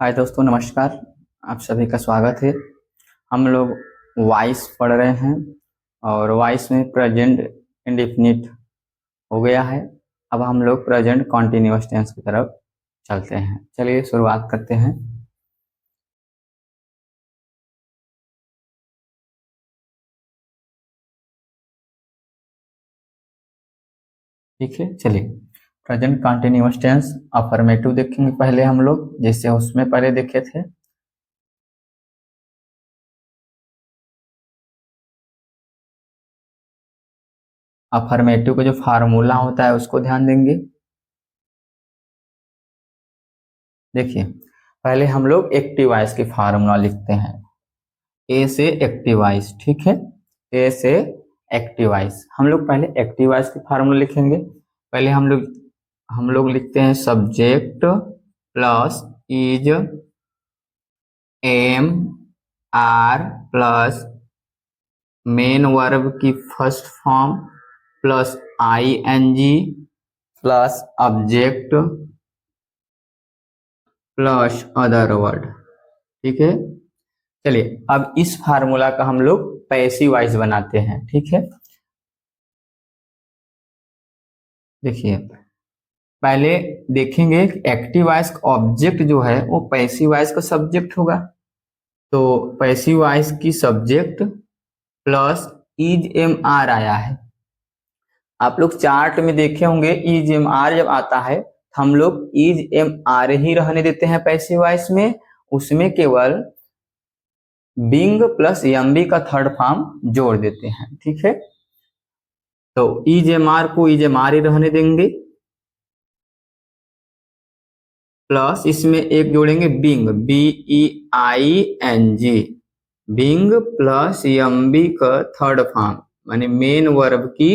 हाय दोस्तों, नमस्कार। आप सभी का स्वागत है। हम लोग वॉइस पढ़ रहे हैं और वॉइस में प्रेजेंट इंडेफिनिट हो गया है। अब हम लोग प्रेजेंट कॉन्टिन्यूअस टेंस की तरफ चलते हैं। चलिए शुरुआत करते हैं। ठीक है, चलिए प्रेजेंट कॉन्टिन्यूअस टेंस अफर्मेटिव देखेंगे पहले हम लोग, जैसे उसमें पहले देखे थे। अफर्मेटिव का जो फार्मूला होता है उसको ध्यान देंगे। देखिए, पहले हम लोग एक्टिव वॉइस की फार्मूला लिखते हैं। ए से एक्टिव वॉइस, ठीक है। ए से एक्टिव वॉइस, हम लोग पहले एक्टिव वॉइस की फार्मूला लिखेंगे। पहले हम लोग लिखते हैं subject plus is am are plus main verb की first form plus I N G plus object plus other word. ठीक है, चलिए अब इस फार्मूला का हम लोग पैसिव वॉइस बनाते हैं। ठीक है, देखिए पहले देखेंगे कि एक्टिव वॉइस का ऑब्जेक्ट जो है वो पैसिव वॉइस का सब्जेक्ट होगा। तो पैसिव वॉइस की subject plus is am are आया है। आप लोग चार्ट में देखे होंगे, इज एम आर जब आता है तो हम लोग इज एम आर ही रहने देते हैं पैसिव वॉइस में। उसमें केवल बिंग प्लस एम बी का थर्ड फॉर्म जोड़ देते हैं। ठीक है, तो इज एम आर को इज एम आर ही रहने देंगे, प्लस इसमें एक जोड़ेंगे being, B E I N G, being plus M B का थर्ड फॉर्म माने मेन वर्ब की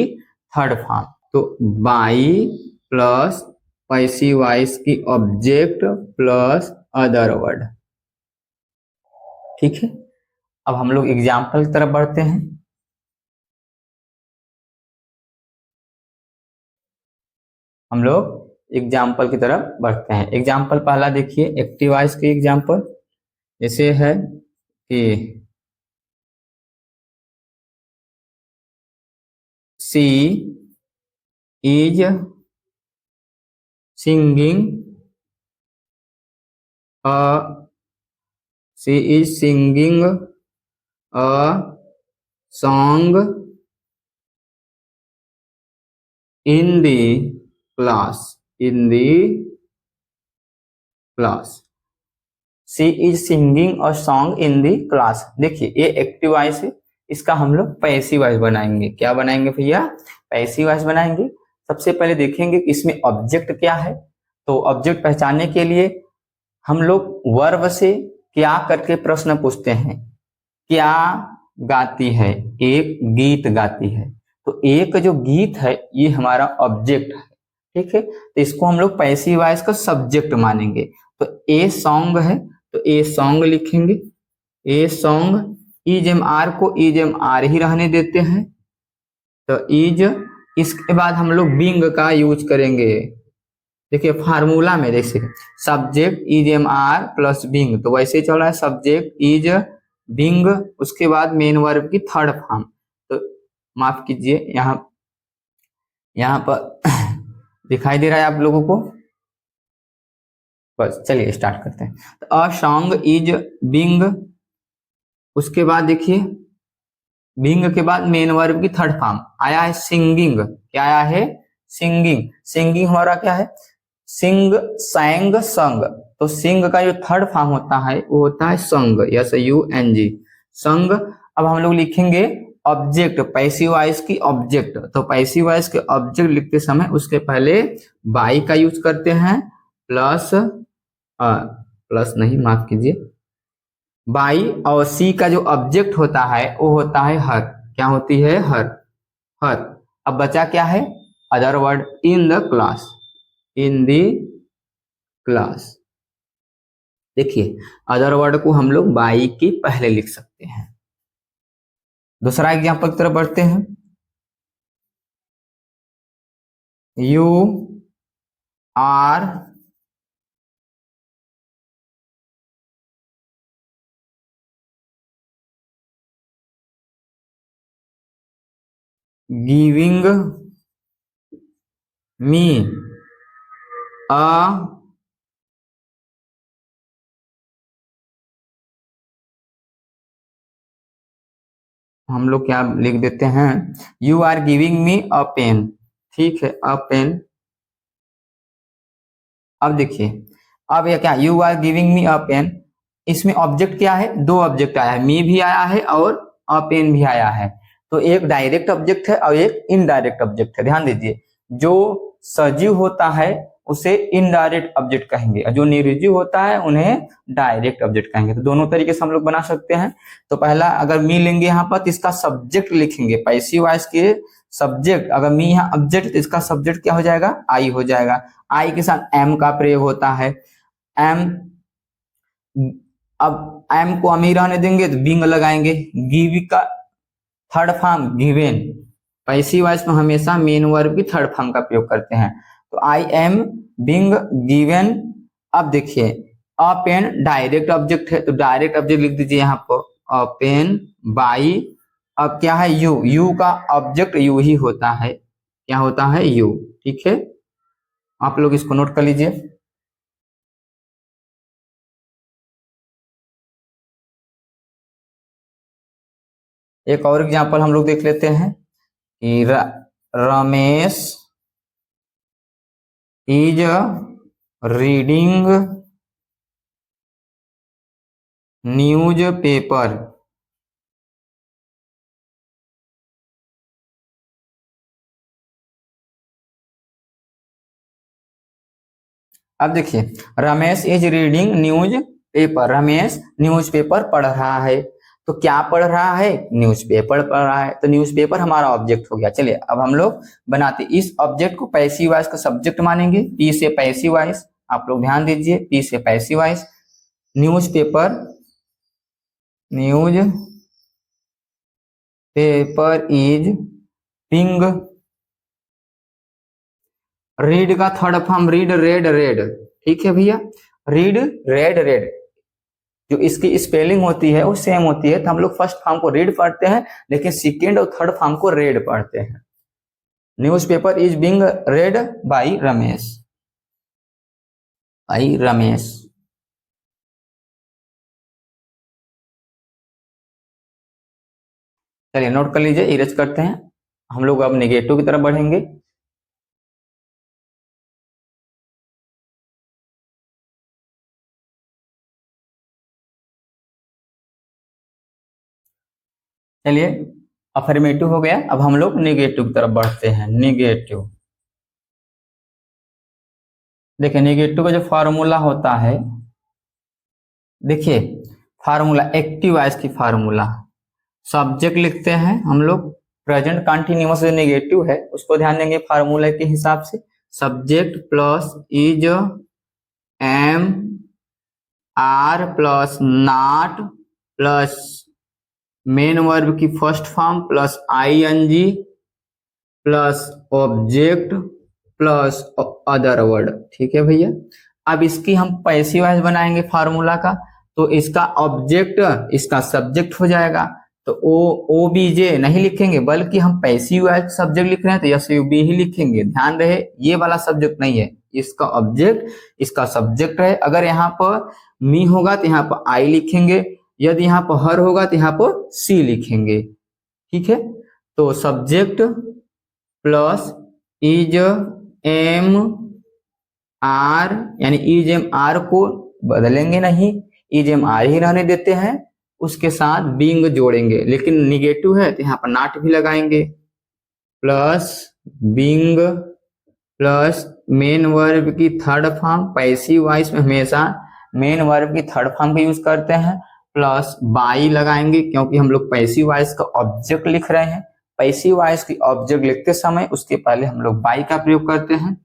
थर्ड फॉर्म। तो बाई प्लस पैसिव वॉइस की ऑब्जेक्ट प्लस अदर वर्ड। ठीक है, अब हम लोग एग्जाम्पल की तरफ बढ़ते हैं। हम लोग एग्जाम्पल की तरफ बढ़ते हैं। एग्जाम्पल पहला देखिए, एक्टिव वॉइस की एग्जाम्पल जैसे है कि she is singing a she is singing a song in the class she is singing a song in the class. देखिए ये एक्टिव वॉइस है, इसका हम लोग पैसिव वॉइस बनाएंगे। क्या बनाएंगे भैया? पैसिव वॉइस बनाएंगे। सबसे पहले देखेंगे कि इसमें ऑब्जेक्ट क्या है। तो ऑब्जेक्ट पहचानने के लिए हम लोग वर्ब से क्या करके प्रश्न पूछते हैं। क्या गाती है? एक गीत गाती है। तो एक जो गीत है ये हमारा ऑब्जेक्ट है। ठीक है, तो इसको हम लोग पैसिव वॉइस का सब्जेक्ट मानेंगे। तो ए सॉन्ग है तो ए सॉन्ग लिखेंगे। A song, is am are को इज एम आर ही रहने देते हैं, तो इज। इसके बाद हम लोग बिंग का यूज करेंगे। देखिए फार्मूला में देखिए subject is am are plus being, तो वैसे चल रहा है सब्जेक्ट इज बिंग, उसके बाद मेन वर्ब की थर्ड फॉर्म। तो माफ कीजिए, यहाँ यहाँ पर दिखाई दे रहा है आप लोगों को? बस चलिए स्टार्ट करते हैं। तो अ सॉन्ग इज बिंग, उसके बाद देखिए बिंग के बाद मेन वर्ब की थर्ड फॉर्म आया है सिंगिंग। क्या आया है? सिंगिंग। सिंगिंग हमारा क्या है? सिंग, सैंग, संग। तो सिंग का जो थर्ड फॉर्म होता है वो होता है संग, यस यू एन जी, संग। अब हम लोग लिखेंगे ऑब्जेक्ट, पैसिव वॉइस की ऑब्जेक्ट। तो पैसिव वॉइस के ऑब्जेक्ट लिखते समय उसके पहले बाई का यूज करते हैं, प्लस प्लस नहीं, माफ कीजिए, बाई और सी का जो ऑब्जेक्ट होता है वो होता है हर। क्या होती है? हर। हर। अब बचा क्या है? Other word in the class, in the class. देखिए अदर वर्ड को हम लोग बाई के पहले लिख सकते हैं। दूसरा एग्जांपल की तरफ बढ़ते हैं। You are giving me a हम लोग क्या लिख देते हैं, you are giving me a pen, ठीक है, अ पेन। अब देखिए, अब ये क्या, you are giving me a pen, इसमें ऑब्जेक्ट क्या है, दो ऑब्जेक्ट आया है, मी भी आया है और अ पेन भी आया है। तो एक डायरेक्ट ऑब्जेक्ट है और एक इनडायरेक्ट ऑब्जेक्ट है। ध्यान दीजिए, जो सजीव होता है उसे इनडायरेक्ट ऑब्जेक्ट कहेंगे और जो निर्जीव होता है उन्हें डायरेक्ट ऑब्जेक्ट कहेंगे। तो दोनों तरीके से हम लोग बना सकते हैं। तो पहला अगर मी लेंगे यहाँ पर तो इसका सब्जेक्ट लिखेंगे, पैसिव वॉइस के सब्जेक्ट, अगर मी यहाँ ऑब्जेक्ट तो इसका सब्जेक्ट क्या हो जाएगा, आई हो जाएगा। आई के साथ एम का प्रयोग होता है, एम, अब एम को हम ही रहने देंगे तो बिंग लगाएंगे। गिव का third form given, passive voice में हमेशा मेन वर्ब की थर्ड फॉर्म का प्रयोग करते हैं। तो आई एम बिंग गिवेन। अब देखिए, अ पेन डायरेक्ट ऑब्जेक्ट है तो डायरेक्ट ऑब्जेक्ट लिख दीजिए यहाँ पर, अ पेन बाई, अब क्या है, यू, यू का ऑब्जेक्ट यू ही होता है, क्या होता है, यू, ठीक है। आप लोग इसको नोट कर लीजिए। एक और एग्जांपल हम लोग देख लेते हैं कि Ramesh is reading news paper. अब देखिए, Ramesh is reading news paper, Ramesh news paper पढ़ रहा है। तो क्या पढ़ रहा है, न्यूज पेपर पढ़ रहा है, तो न्यूज पेपर हमारा ऑब्जेक्ट हो गया। चलिए अब हम लोग बनाते, इस ऑब्जेक्ट को पैसिव वॉइस का सब्जेक्ट मानेंगे, पी से पैसिव वॉइस, आप लोग ध्यान दीजिए, पी से passive voice, newspaper, newspaper is being, read का third form read, read read, ठीक है भैया, रीड रेड रेड, जो इसकी स्पेलिंग होती है वो सेम होती है, तो हम लोग फर्स्ट फॉर्म को रीड पढ़ते हैं लेकिन सेकेंड और थर्ड फॉर्म को रेड पढ़ते हैं। Newspaper is being red by Ramesh, by Ramesh. चलिए नोट कर लीजिए, इरेज करते हैं। हम लोग अब नेगेटिव की तरफ बढ़ेंगे। चलिए, अफर्मेटिव हो गया, अब हम लोग नेगेटिव की तरफ बढ़ते हैं। नेगेटिव, देखिए नेगेटिव का जो फार्मूला होता है, देखिए फार्मूला एक्टिव वॉइस की फार्मूला, सब्जेक्ट लिखते हैं हम लोग, प्रेजेंट कंटिन्यूअस जो नेगेटिव है उसको ध्यान देंगे फार्मूला के हिसाब से, subject plus is am are plus not plus main verb की first form plus I N G plus object plus other word, ठीक है भैया। अब इसकी हम पैसिव वॉइस बनाएंगे फार्मूला का, तो इसका ऑब्जेक्ट इसका सब्जेक्ट हो जाएगा। तो ओ बी जे नहीं लिखेंगे बल्कि हम पैसिव वॉइस सब्जेक्ट लिख रहे हैं तो एस यू बी ही लिखेंगे। ध्यान रहे ये वाला सब्जेक्ट नहीं है, इसका ऑब्जेक्ट इसका सब्जेक्ट है। अगर यहाँ पर मी होगा तो यहाँ पर आई लिखेंगे, यदि यहाँ पर हर होगा तो यहाँ पर सी लिखेंगे, ठीक है। तो subject plus is am are, यानी इज एम आर को बदलेंगे नहीं, इज एम आर ही रहने देते हैं, उसके साथ बिंग जोड़ेंगे, लेकिन निगेटिव है तो यहाँ पर नॉट भी लगाएंगे, plus being plus main verb की थर्ड फॉर्म, पैसिव वॉइस में हमेशा मेन वर्ब की थर्ड फॉर्म का यूज करते हैं, प्लस बाई लगाएंगे क्योंकि हम लोग पैसिव वॉइस का ऑब्जेक्ट लिख रहे हैं। पैसिव वॉइस की ऑब्जेक्ट लिखते समय उसके पहले हम लोग बाई का प्रयोग करते हैं,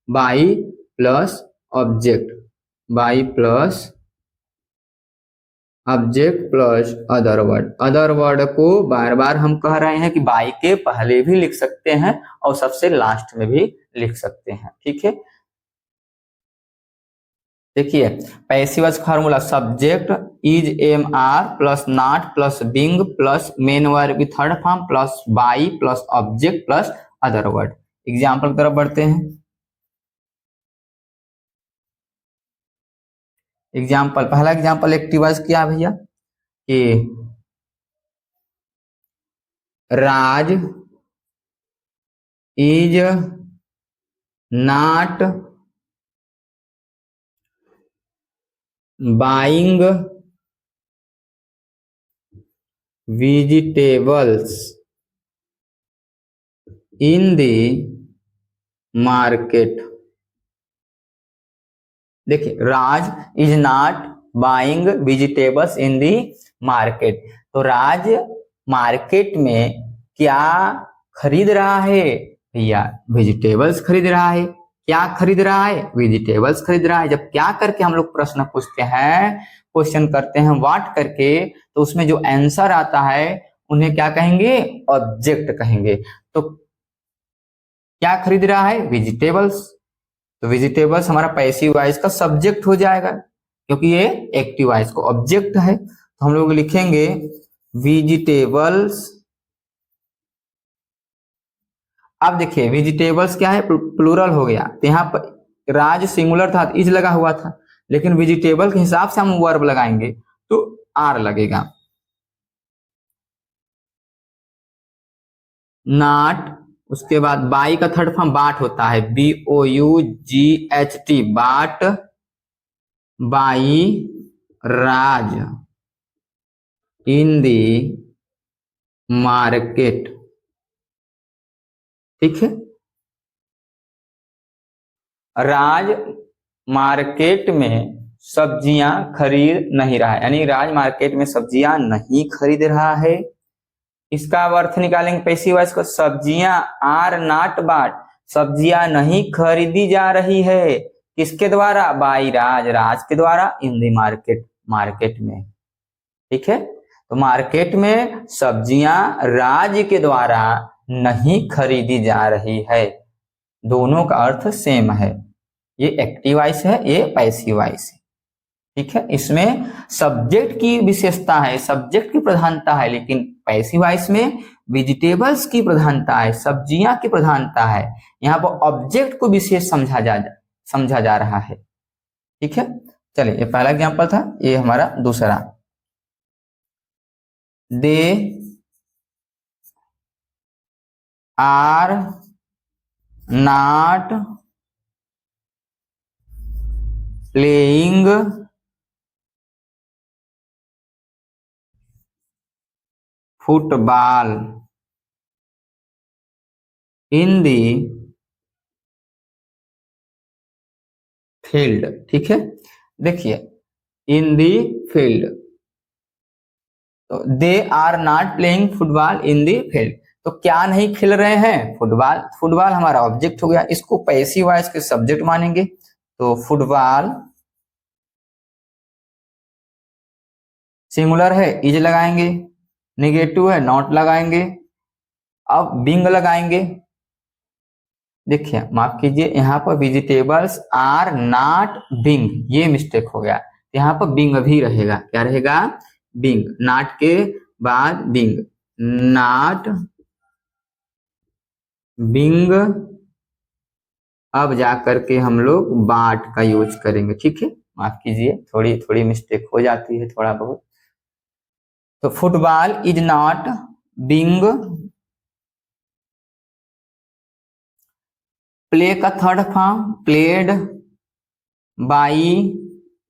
by plus object, by plus object plus other word को बार बार हम कह रहे हैं कि बाई के पहले भी लिख सकते हैं और सबसे लास्ट में भी लिख सकते हैं, ठीक है। देखिए passive voice formula subject is am are plus not plus being plus main verb की third form plus by plus object plus other word. Example की तरफ बढ़ते हैं। एग्जाम्पल, पहला एग्जाम्पल एक्टिव वॉइस क्या है भैया कि Raj is not buying vegetables in the market। देखिए Raj is not buying vegetables in the market, तो राज मार्केट में क्या खरीद रहा है भैया? वेजिटेबल्स खरीद रहा है। क्या खरीद रहा है? वेजिटेबल्स खरीद रहा है। जब क्या करके हम लोग प्रश्न पूछते हैं, क्वेश्चन करते हैं व्हाट करके, तो उसमें जो आंसर आता है उन्हें क्या कहेंगे? ऑब्जेक्ट कहेंगे। तो क्या खरीद रहा है? वेजिटेबल्स। तो वेजिटेबल्स हमारा पैसिव वॉइस का सब्जेक्ट हो जाएगा, क्योंकि ये एक्टिव वॉइस को ऑब्जेक्ट है। तो हम लोग लिखेंगे वेजिटेबल्स। अब देखिए वेजिटेबल्स क्या है? प्लूरल हो गया, तो यहाँ पर राज सिंगुलर था, इज लगा हुआ था, लेकिन वेजिटेबल के हिसाब से हम वर्ब लगाएंगे तो आर लगेगा। नॉट, उसके बाद बाई का थर्ड फॉर्म बाट होता है, BOUGHT, bought by Raj in the market. ठीक है, राज मार्केट में सब्जियां खरीद नहीं रहा है, यानी राज मार्केट में सब्जियां नहीं खरीद रहा है। इसका अर्थ निकालेंगे पैसिव वॉइस को, सब्जियां आर नॉट बाट, सब्जियां नहीं खरीदी जा रही है। किसके द्वारा? बाई राज, राज के द्वारा, इन दी मार्केट, मार्केट में। ठीक है, तो मार्केट में सब्जियां राज के द्वारा नहीं खरीदी जा रही है। दोनों का अर्थ सेम है। ये एक्टिव वॉइस है, ये पैसिव वॉइस है। ठीक है, इसमें सब्जेक्ट की विशेषता है, सब्जेक्ट की प्रधानता है, लेकिन पैसिव वॉइस में वेजिटेबल्स की प्रधानता है, सब्जियां की प्रधानता है। यहाँ पर ऑब्जेक्ट को विशेष समझा जा रहा है। ठीक है, चलिए ये पहला एग्जांपल था, ये हमारा दूसरा। They are not playing football in the field. ठीक है, देखिए इन दी फील्ड, तो they are not playing football in the field, तो क्या नहीं खेल रहे हैं? फुटबॉल। फुटबॉल हमारा ऑब्जेक्ट हो गया, इसको पैसिव वॉइस के सब्जेक्ट मानेंगे, तो फुटबॉल सिंगुलर है, इज लगाएंगे, नेगेटिव है, नॉट लगाएंगे, अब बिंग लगाएंगे। देखिए माफ कीजिए, यहाँ पर वेजिटेबल्स आर नॉट बिंग, ये मिस्टेक हो गया, यहाँ पर बिंग भी रहेगा। क्या रहेगा? बिंग, नॉट के बाद बिंग, नॉट बिंग। अब जा करके हम लोग बाट का यूज करेंगे। ठीक है, माफ कीजिए, थोड़ी थोड़ी मिस्टेक हो जाती है, थोड़ा बहुत। तो football is not being, play का third form played by,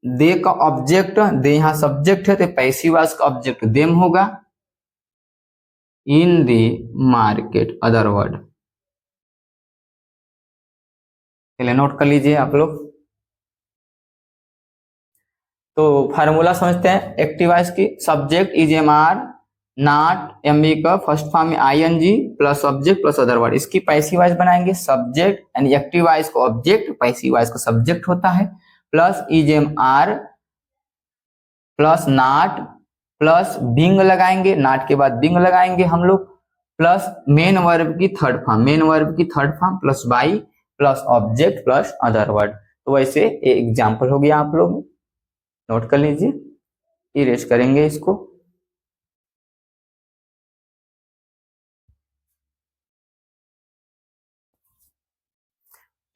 they का ऑब्जेक्ट, दे यहां सब्जेक्ट है तो पैसिव वॉइस का ऑब्जेक्ट देम होगा, in the market other word. चलिए नोट कर लीजिए आप लोग। तो फार्मूला समझते हैं एक्टिव वॉइस की, subject is am are, not M B का फर्स्ट फॉर्म में ING plus object plus other word. इसकी पैसिव वॉइस बनाएंगे, सब्जेक्ट यानी एक्टिव वॉइस को ऑब्जेक्ट, पैसिव वॉइस का सब्जेक्ट होता है, plus is am are plus not plus being लगाएंगे, नॉट के बाद बिंग लगाएंगे हम लोग, प्लस मेन वर्ब की थर्ड फॉर्म, मेन वर्ब की third form plus by plus object plus other word. तो वैसे ये एग्जाम्पल हो गया, आप लोग नोट कर लीजिए, इरेज करेंगे इसको।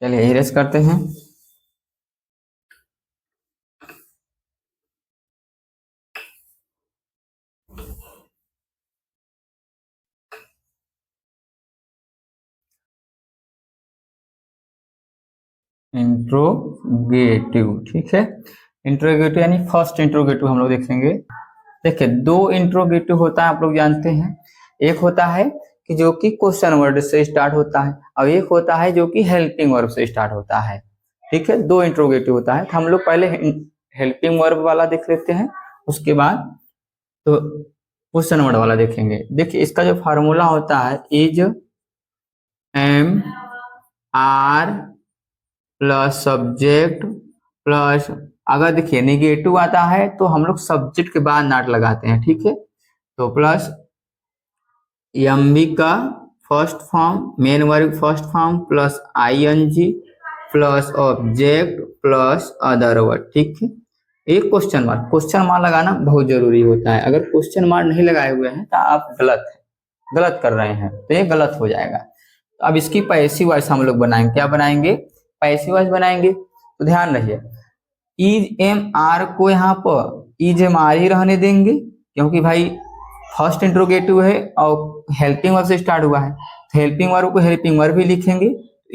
चलिए इरेज करते हैं। इंट्रोगेटिव, ठीक है। इंट्रोगेटिव यानी फर्स्ट इंट्रोगेटिव हम लोग देखेंगे। देखिए दो इंट्रोगेटिव होता है, आप लोग जानते हैं। एक होता है कि जो कि क्वेश्चन वर्ड से स्टार्ट होता है, और एक होता है जो कि हेल्पिंग वर्ब से स्टार्ट होता है, ठीक है। दो इंट्रोगेटिव होता है, तो हम लोग पहले हेल्पिंग वर्ब वाला देख लेते हैं, उसके बाद तो क्वेश्चन वर्ड वाला देखेंगे। देखिए इसका जो फार्मूला होता है, is am are plus subject plus, अगर देखिए निगेटिव आता है तो हम लोग सब्जेक्ट के बाद नॉट लगाते हैं, ठीक है। तो प्लस एमबी का first form, main verb first form plus ING plus object plus other word, ठीक है। एक क्वेश्चन मार्क, क्वेश्चन मार्क लगाना बहुत जरूरी होता है। अगर क्वेश्चन मार्क नहीं लगाए हुए हैं तो आप गलत कर रहे हैं, तो ये गलत हो जाएगा। तो अब इसकी पैसिव वॉइस हम लोग बनाएंगे, क्या बनाएंगे, पैसिव वॉइस बनाएंगे। तो ध्यान रखिए, इज एम आर को यहाँ पर इज एम आर ही रहने देंगे, क्योंकि भाई फर्स्ट इंट्रोगेटिव है और हेल्पिंग वर्ब से स्टार्ट हुआ है, तो हेल्पिंग वर्ब को हेल्पिंग वर्ब ही लिखेंगे।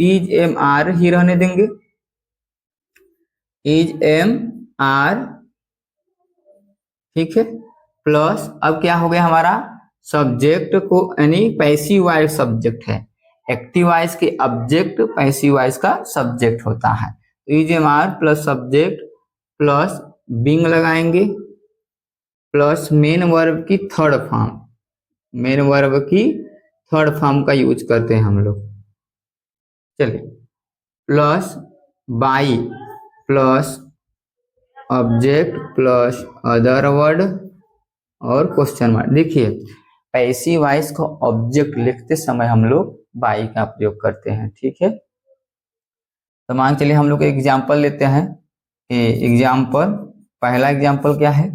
इज एम आर ही रहने देंगे, इज एम आर, ठीक है। प्लस अब क्या हो गया हमारा, सब्जेक्ट को, यानी पैसिव वॉइस सब्जेक्ट है, एक्टिव वॉइस के ऑब्जेक्ट पैसिव वॉइस का सब्जेक्ट होता है। Is am are plus subject plus being लगाएंगे प्लस मेन वर्ब की थर्ड फॉर्म, मेन वर्ब की थर्ड फॉर्म का यूज करते हैं हम लोग। चलिए plus by plus object plus other word और क्वेश्चन मार्क। देखिए पैसिव वॉइस को ऑब्जेक्ट लिखते समय हम लोग बाई का प्रयोग करते हैं, ठीक है। तो मान चलिए हम लोग एग्जाम्पल लेते हैं। एग्जाम्पल, पहला एग्जाम्पल क्या है,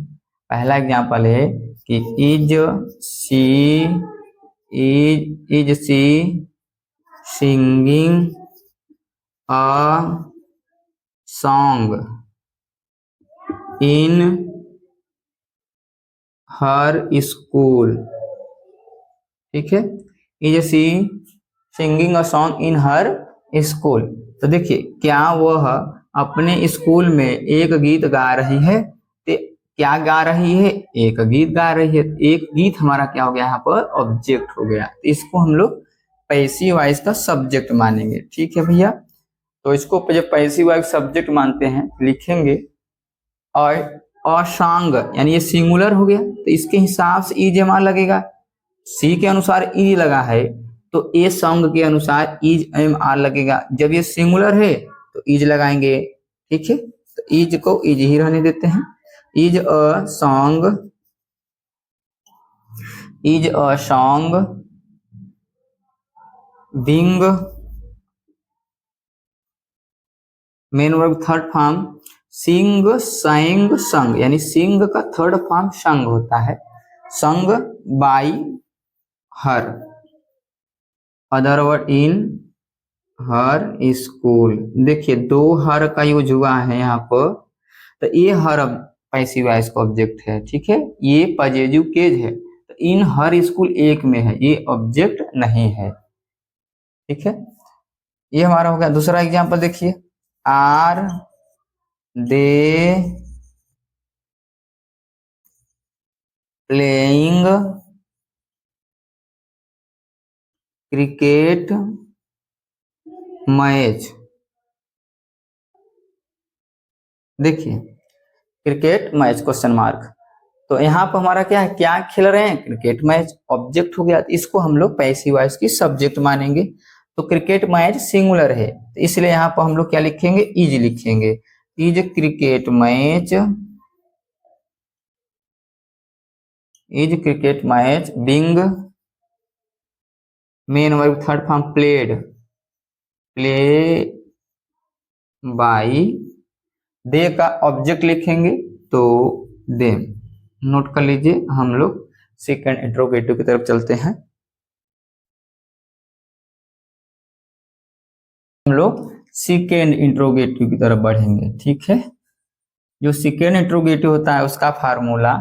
पहला एग्जाम्पल है कि is she singing a song in her school, ठीक है। Is she singing a song in her school. तो देखिए क्या वह अपने स्कूल में एक गीत गा रही है, तो क्या गा रही है, एक गीत गा रही है। एक गीत हमारा क्या हो गया यहाँ पर, ऑब्जेक्ट हो गया, तो इसको हम लोग पैसिव वॉइस का सब्जेक्ट मानेंगे, ठीक है भैया। तो इसको जब पैसिव वॉइस सब्जेक्ट मानते हैं लिखेंगे, और सॉन्ग यानी ये सिंगुलर हो गया, तो इसके हिसाब से इज एम आर लगेगा। सी के अनुसार इज लगा है, तो ए सॉन्ग के अनुसार इज एम आर लगेगा। जब ये सिंगुलर है तो इज लगाएंगे, ठीक है। तो इज को इज ही रहने देते हैं। Is a song, is a song being, main verb third form sing sung sung, यानी सिंग का थर्ड फॉर्म संग होता है, संग by her, other word in her school. देखिए दो हर का यूज हुआ है यहाँ पर, तो ये हर पैसिव वॉइस का ऑब्जेक्ट है, ठीक है। ये पॉजिटिव केज है, तो इन हर स्कूल एक में है, ये ऑब्जेक्ट नहीं है, ठीक है। ये हमारा हो गया। दूसरा एग्जांपल देखिए, are they playing cricket match. देखिए क्रिकेट मैच क्वेश्चन मार्क, तो यहाँ पर हमारा क्या है, क्या खेल रहे हैं, क्रिकेट मैच, ऑब्जेक्ट हो गया, तो इसको हम लोग पैसिव वॉइस की सब्जेक्ट मानेंगे। तो क्रिकेट मैच सिंगुलर है, तो इसलिए यहाँ पर हम लोग क्या लिखेंगे, इज लिखेंगे। Is cricket match, is cricket match being, main verb third form played, play by they का ऑब्जेक्ट लिखेंगे तो देम। नोट कर लीजिए, हम लोग सेकंड इंट्रोगेटिव की तरफ चलते हैं। हम लोग सेकेंड इंट्रोगेटिव की तरफ बढ़ेंगे, ठीक है। जो सेकेंड इंट्रोगेटिव होता है उसका फार्मूला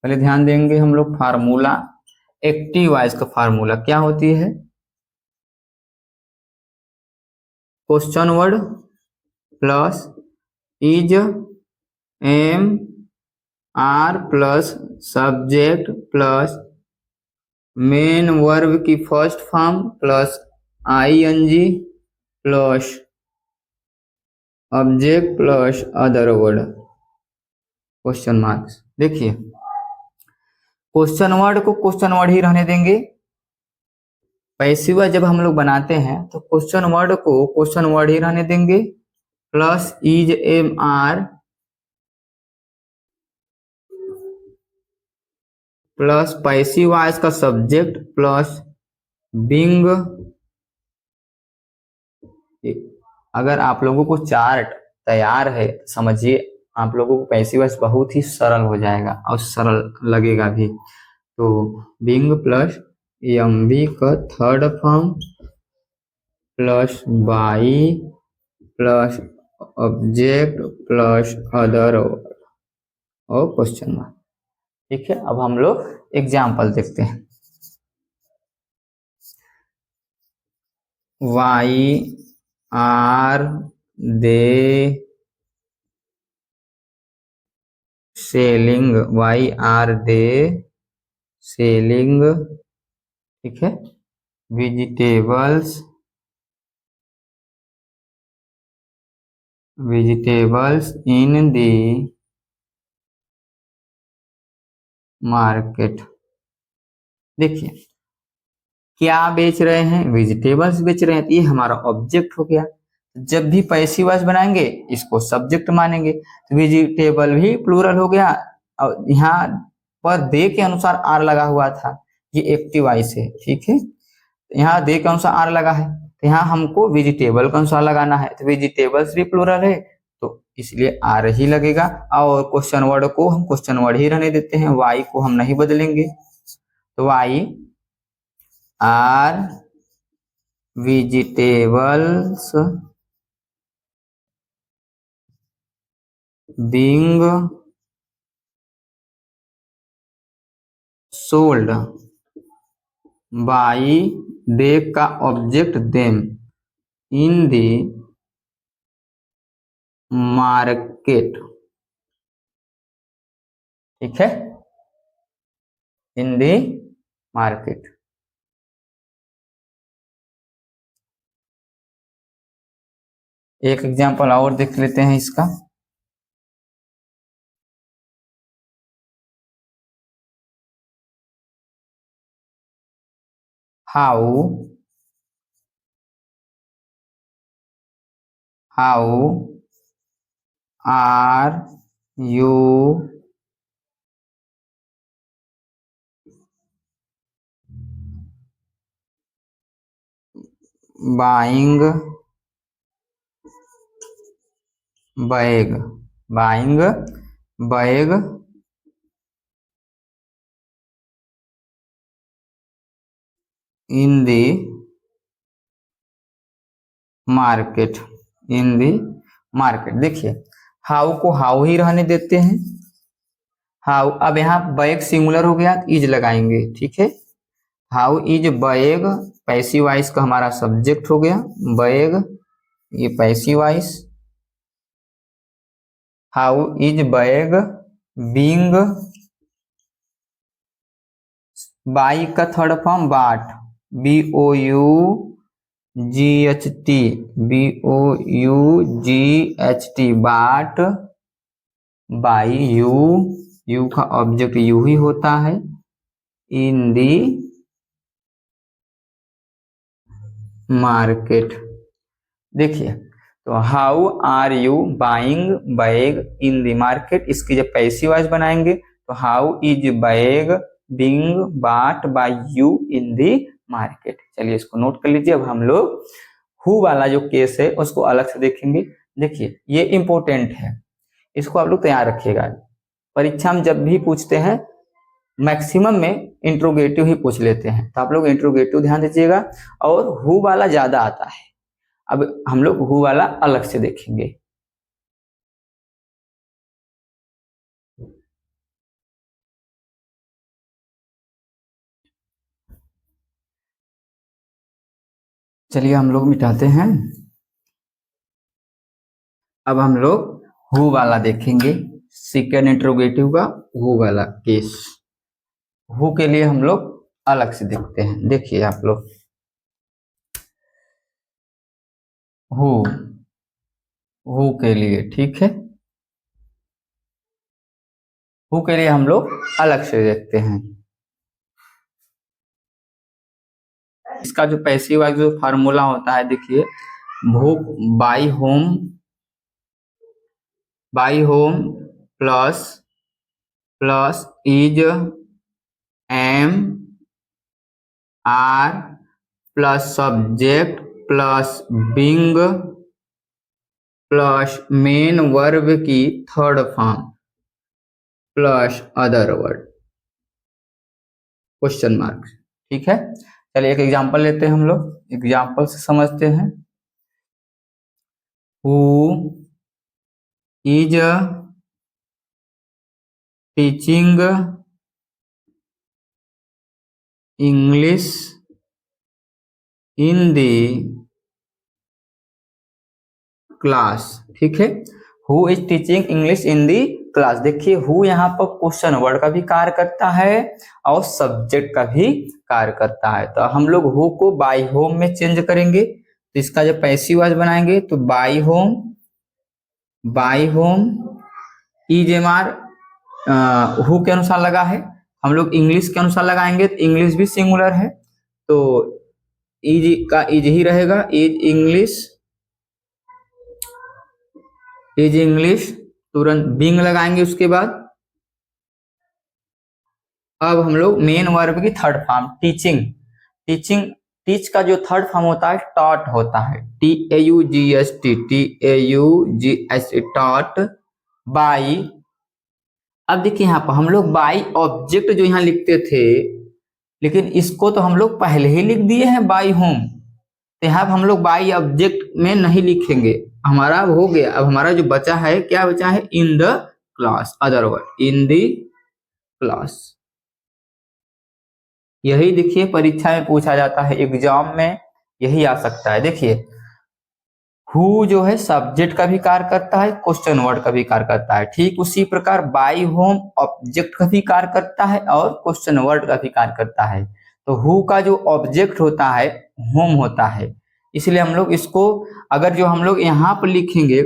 पहले ध्यान देंगे हम लोग। फार्मूला एक्टिव वॉइस का फार्मूला क्या होती है? Question word plus is am are plus subject plus main verb की first form plus ING plus object plus other word question marks. देखिए क्वेश्चन वर्ड को क्वेश्चन वर्ड ही रहने देंगे। पैसिव जब हम लोग बनाते हैं तो क्वेश्चन वर्ड को क्वेश्चन वर्ड ही रहने देंगे, plus is am are plus passive voice का सब्जेक्ट प्लस बिंग। अगर आप लोगों को चार्ट तैयार है समझिए, आप लोगों को पैसिव वॉइस बहुत ही सरल हो जाएगा और सरल लगेगा भी। तो बिंग प्लस एमवी का third form plus by plus object plus other और क्वेश्चन मार्क। ठीक है, अब हम लोग एग्जाम्पल देखते हैं। Why are they selling, why are they selling, ठीक है, वेजिटेबल्स इन दी मार्केट। देखिए क्या बेच रहे हैं? वेजिटेबल्स बेच रहे हैं, तो ये हमारा ऑब्जेक्ट हो गया। जब भी पैसिव वॉइस बनाएंगे इसको सब्जेक्ट मानेंगे, तो वेजिटेबल भी प्लूरल हो गया। और यहाँ पर दे के अनुसार आर लगा हुआ था, ये एक्टिव वॉइस है, ठीक है। यहाँ दे के अनुसार आर लगा है, तो यहाँ हमको वेजिटेबल के अनुसार लगाना है, तो वेजिटेबल्स भी प्लूरल है तो इसलिए आर ही लगेगा। और क्वेश्चन वर्ड को हम क्वेश्चन वर्ड ही रहने देते हैं, वाई को हम नहीं बदलेंगे। तो why are vegetables being sold by they का object them in the market, ठीक है, इन द मार्केट। एक एग्जांपल और देख लेते हैं इसका। How are you buying bag in the market, देखिए हाउ को हाउ ही रहने देते हैं। हाउ, अब यहाँ बैग सिंगुलर हो गया, इज लगाएंगे, ठीक है। How is bag passive voice का हमारा सब्जेक्ट हो गया, बैग ये passive voice. How is bag being, buy का third form bought, BOUGHT bought by you का ऑब्जेक्ट यू ही होता है, इन दी मार्केट। देखिए तो how are you buying bag in the market, इसकी जब पैसिव वॉइस बनाएंगे तो how is bag being bought by you in the market. चलिए इसको नोट कर लीजिए। अब हम लोग हु वाला जो केस है उसको अलग से देखेंगे। देखिए ये इंपॉर्टेंट है, इसको आप लोग तैयार रखिएगा। परीक्षा में जब भी पूछते हैं मैक्सिमम में इंट्रोगेटिव ही पूछ लेते हैं, तो आप लोग इंट्रोगेटिव ध्यान दीजिएगा। और हु वाला ज्यादा आता है, अब हम लोग हु वाला अलग से देखेंगे। चलिए हम लोग मिटाते हैं। अब हम लोग हु वाला देखेंगे, सेकेंड इंट्रोगेटिव का हु वाला केस। हु के लिए हम लोग अलग से देखते हैं। देखिए आप लोग हु के लिए, ठीक है, हु के लिए हम लोग अलग से देखते हैं। इसका जो पैसिव वाला जो फार्मूला होता है, देखिए भूख by whom plus is am are plus subject plus being plus main verb की third form plus other word question mark. ठीक है, चलिए एक एग्जांपल लेते हैं हम लोग, एग्जांपल से समझते हैं। Who is teaching English in the class. ठीक है, who is teaching English in the class. देखिए हु यहाँ पर क्वेश्चन वर्ड का भी कार्य करता है और सब्जेक्ट का भी कार्य करता है। तो हम लोग हु को बाई होम में चेंज करेंगे, तो इसका जब पैसिव वॉइस बनाएंगे तो by whom is am are who के अनुसार लगा है, हम लोग इंग्लिश के अनुसार लगाएंगे तो इंग्लिश भी सिंगुलर है, तो इज का इज ही रहेगा, इज इंग्लिश तुरंत बिंग लगाएंगे उसके बाद। अब हम लोग मेन वर्ब की थर्ड फॉर्म टीच का जो थर्ड फॉर्म होता है टॉट होता है, TAUGST टॉट बाई। अब देखिए यहाँ पर हम लोग बाई ऑब्जेक्ट जो यहाँ लिखते थे, लेकिन इसको तो हम लोग पहले ही लिख दिए हैं बाई होम, तो यहाँ हम लोग बाई ऑब्जेक्ट में नहीं लिखेंगे, हमारा हो गया। अब हमारा जो बचा है, क्या बचा है, in the class, other word in the class. यही देखिए परीक्षा में पूछा जाता है, एग्जाम में यही आ सकता है। देखिए हु जो है सब्जेक्ट का भी कार्य करता है, क्वेश्चन वर्ड का भी कार्य करता है, ठीक उसी प्रकार बाई होम ऑब्जेक्ट का भी कार्य करता है और क्वेश्चन वर्ड का भी कार्य करता है। तो हु का जो ऑब्जेक्ट होता है होम होता है, इसलिए हम लोग इसको अगर जो हम लोग यहाँ पर लिखेंगे,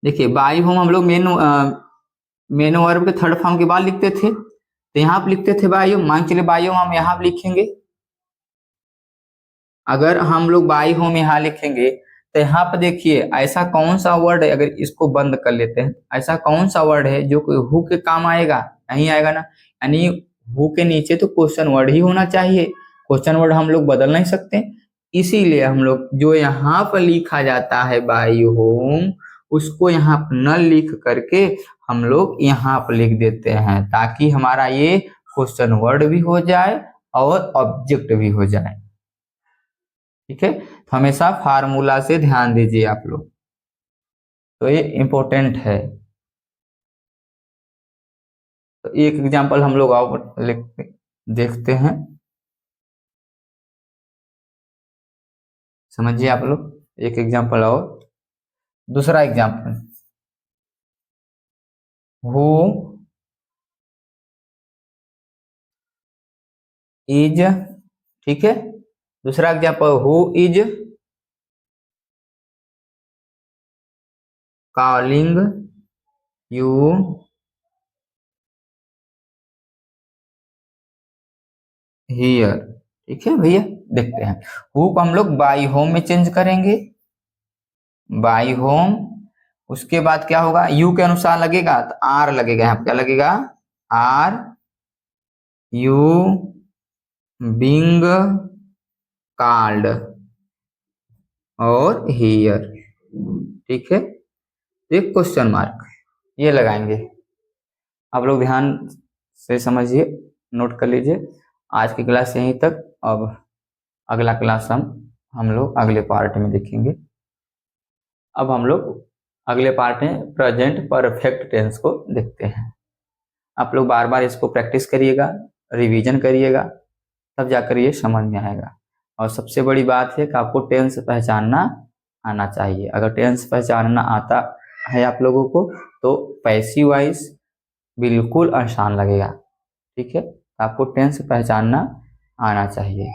देखिए बाई होम हम लोग मेन वर्ब के थर्ड फॉर्म के बाद लिखते थे, तो यहाँ पर लिखते थे बाई होम, मान चलिए बाई होम हम यहाँ पर लिखेंगे। अगर हम लोग बाई होम यहाँ लिखेंगे तो यहाँ पर देखिए ऐसा कौन सा वर्ड है, अगर इसको बंद कर लेते हैं, ऐसा कौन सा वर्ड है जो हु के काम आएगा, नहीं आएगा ना, यानी हु के नीचे तो क्वेश्चन वर्ड ही होना चाहिए, क्वेश्चन वर्ड हम लोग बदल नहीं सकते। इसीलिए हम लोग जो यहाँ पर लिखा जाता है बाई होम, उसको यहाँ पर न लिख करके हम लोग यहाँ पर लिख देते हैं, ताकि हमारा ये क्वेश्चन वर्ड भी हो जाए और ऑब्जेक्ट भी हो जाए। ठीक है, तो हमेशा फार्मूला से ध्यान दीजिए आप लोग, तो ये इंपॉर्टेंट है। तो एक एग्जांपल हम लोग और देखते हैं, समझिए आप लोग एक एग्जांपल और, दूसरा एग्जांपल हु इज, ठीक है, दूसरा example who is calling you here. ठीक है भैया, देखते हैं हु को हम लोग बाई होम में चेंज करेंगे, बाई होम, उसके बाद क्या होगा, यू के अनुसार लगेगा तो आर लगेगा, यहाँ क्या लगेगा, आर यू बिंग कॉल्ड। और हियर, ठीक है। एक क्वेश्चन मार्क ये लगाएंगे। आप लोग ध्यान से समझिए, नोट कर लीजिए। आज की क्लास यहीं तक। अब अगला क्लास हम लोग अगले पार्ट में देखेंगे। अब हम लोग अगले पार्ट में प्रेजेंट परफेक्ट टेंस को देखते हैं। आप लोग बार बार इसको प्रैक्टिस करिएगा, रिवीजन करिएगा, तब जाकर ये समझ में आएगा। और सबसे बड़ी बात है कि आपको टेंस पहचानना आना चाहिए। अगर टेंस पहचानना आता है आप लोगों को तो पैसिव वॉइस बिल्कुल आसान लगेगा, ठीक है। आपको टेंस पहचानना आना चाहिए।